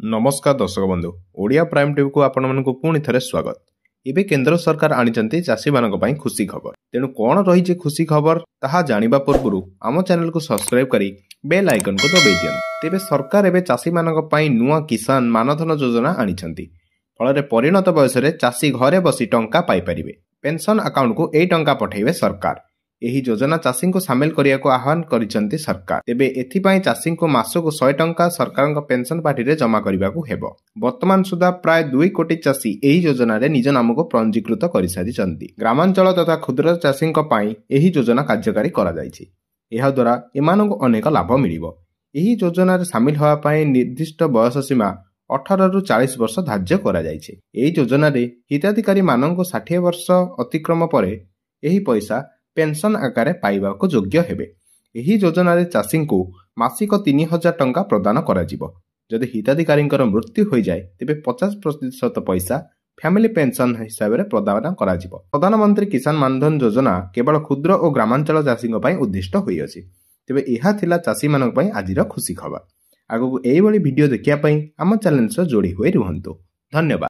नमस्कार दर्शक बंधु ओडिया प्राइम टीवी को आपण मानक पुणी थे स्वागत। एबे केंद्र सरकार आनिचंती चाषी मानक पई खुशी खबर। तेणु कौन रही खुशी खबर ताहा जानिबा पूर्व आम चैनल को सब्सक्राइब करी बेल आइकन को दबाई दियंतु। तेबे सरकार एबे चाषी मानक पई नुआ किसान मानधन योजना आनिचंती। फल परिणत बयस चाषी घरे बसी टंका पाई परिबे। पेंशन अकाउंट को एई टंका पठेबे सरकार। एही योजना चाषी को सामिल करिया को आह्वान करिसंती सरकार। तेबे एथिपाई चाषी को मासको 100 टंका सरकार पेंशन पार्टी रे जमा करिबा को हेबो। वर्तमान सुधा प्राय 2 कोटी चाषी एही योजना रे निज नाम को पंजीकृत करि सारिसंती। ग्रामांचल तथा क्षुद्र चाषी पई एही योजना कार्यकारी करा जायछि। एहा द्वारा एमानक अनेक लाभ मिलिबो। एही योजना रे सामिल होआ पई निर्दिष्ट बयस सीमा 18 रु 40 वर्ष धार्य करा जायछि। एही योजना रे हिताधिकारी मानक 60 वर्ष अतिक्रम परे एही पैसा पेंशन आकार पाइबा को योग्य हेबे। एही योजना रे चाषी को मासिक 3000 टंका प्रदान करा जिवो। जदि हिताधिकारी मृत्यु हो जाए तेबे 50% पैसा फैमिली पेंशन हिसाब रे प्रदान करा जिवो। प्रधानमंत्री किसान मानधन योजना केवल क्षुद्र और ग्रामांचल चाषी पई उद्दिष्ट होई अछि। तेबे एहा थिला चाषी मानक पई आजिर खुशी खबर। आगु एई भली वीडियो देखिया पई हम चैनल से जोड़ी होई रहंतु। धन्यवाद।